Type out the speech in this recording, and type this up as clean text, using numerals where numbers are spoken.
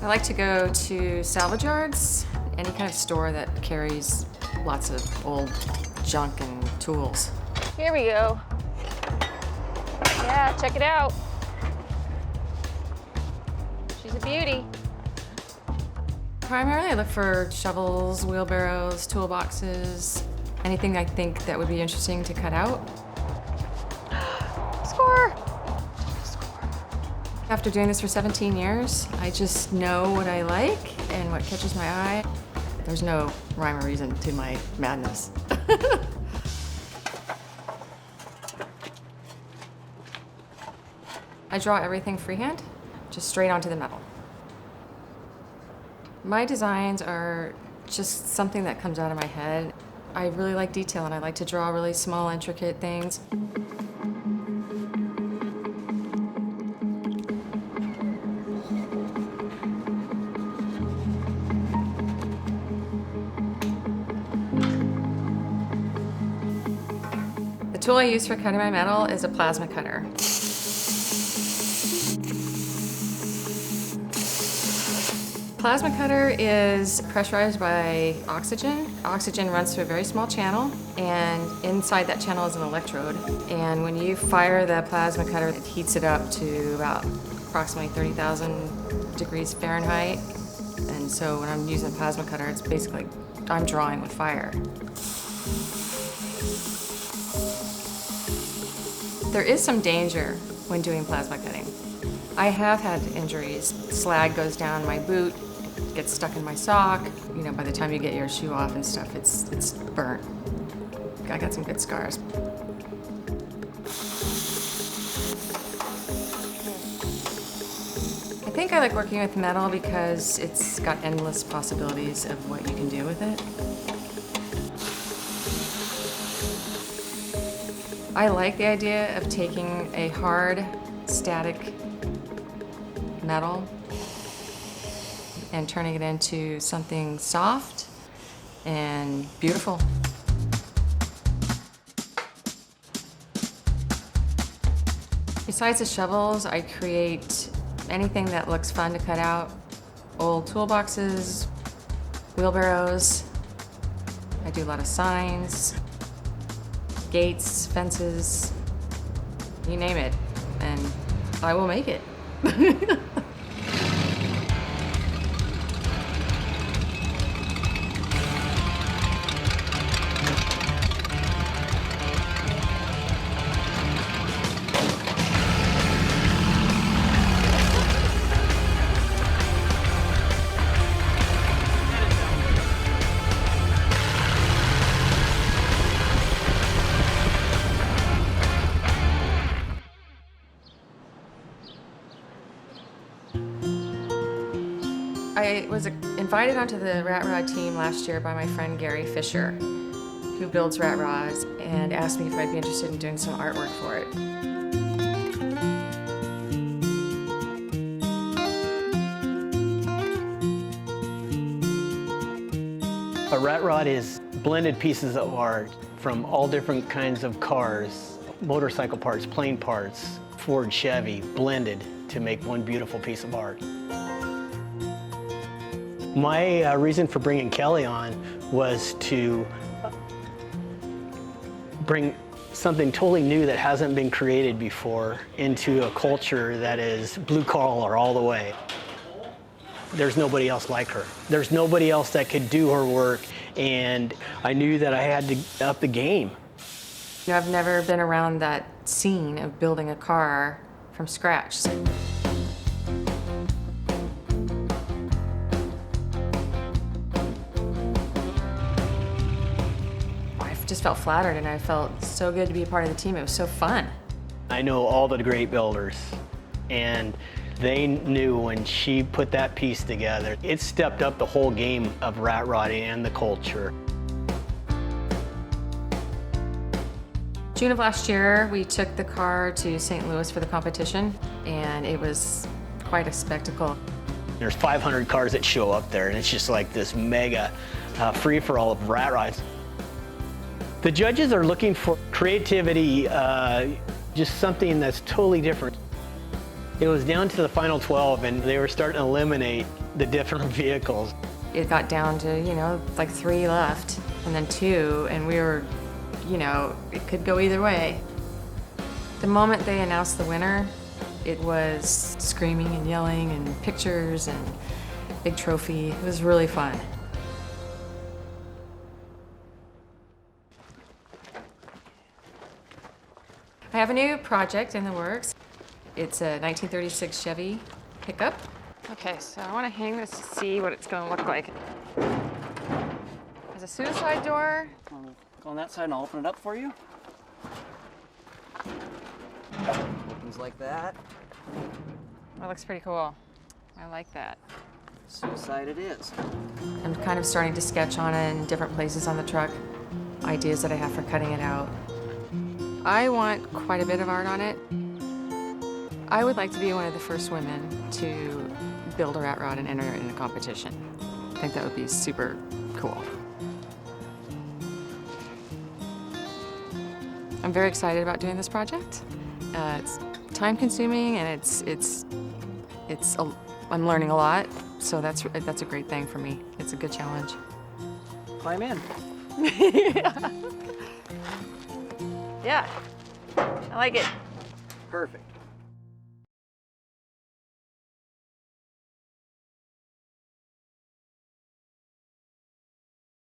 I like to go to salvage yards, any kind of store that carries lots of old junk and tools. Here we go. Yeah, check it out. She's a beauty. Primarily, I look for shovels, wheelbarrows, toolboxes, anything I think that would be interesting to cut out. Score! After doing this for 17 years, I just know what I like and what catches my eye. There's no rhyme or reason to my madness. I draw everything freehand, just straight onto the metal. My designs are just something that comes out of my head. I really like detail and I like to draw really small, intricate things. The tool I use for cutting my metal is a plasma cutter. Plasma cutter is pressurized by oxygen. Oxygen runs through a very small channel, and inside that channel is an electrode. And when you fire the plasma cutter, it heats it up to about approximately 30,000 degrees Fahrenheit. And so when I'm using a plasma cutter, it's basically, I'm drawing with fire. There is some danger when doing plasma cutting. I have had injuries. Slag goes down my boot, gets stuck in my sock. You know, by the time you get your shoe off and stuff, it's burnt. I got some good scars. I think I like working with metal because it's got endless possibilities of what you can do with it. I like the idea of taking a hard, static metal and turning it into something soft and beautiful. Besides the shovels, I create anything that looks fun to cut out. Old toolboxes, wheelbarrows. I do a lot of signs, gates, fences, you name it, and I will make it. I was invited onto the rat rod team last year by my friend Kelly Phipps, who builds rat rods, and asked me if I'd be interested in doing some artwork for it. A rat rod is blended pieces of art from all different kinds of cars, motorcycle parts, plane parts, Ford, Chevy, blended to make one beautiful piece of art. My reason for bringing Kelly on was to bring something totally new that hasn't been created before into a culture that is blue collar all the way. There's nobody else like her. There's nobody else that could do her work, and I knew that I had to up the game. You know, I've never been around that scene of building a car from scratch. I just felt flattered, and I felt so good to be a part of the team. It was so fun. I know all the great builders, and they knew when she put that piece together, it stepped up the whole game of rat rodding and the culture. June of last year, we took the car to St. Louis for the competition, and it was quite a spectacle. There's 500 cars that show up there, and it's just like this mega free-for-all of rat rods. The judges are looking for creativity, just something that's totally different. It was down to the final 12, and they were starting to eliminate the different vehicles. It got down to, like 3 left and then 2, and we were, it could go either way. The moment they announced the winner, it was screaming and yelling and pictures and big trophy. It was really fun. I have a new project in the works. It's a 1936 Chevy pickup. Okay, so I want to hang this to see what it's going to look like. There's a suicide door. Go on that side and I'll open it up for you. Opens like that. That looks pretty cool. I like that. Suicide it is. I'm kind of starting to sketch on it in different places on the truck, ideas that I have for cutting it out. I want quite a bit of art on it. I would like to be one of the first women to build a rat rod and enter it in a competition. I think that would be super cool. I'm very excited about doing this project. It's time consuming and I'm learning a lot, so that's a great thing for me. It's a good challenge. Climb in. Yeah, I like it. Perfect.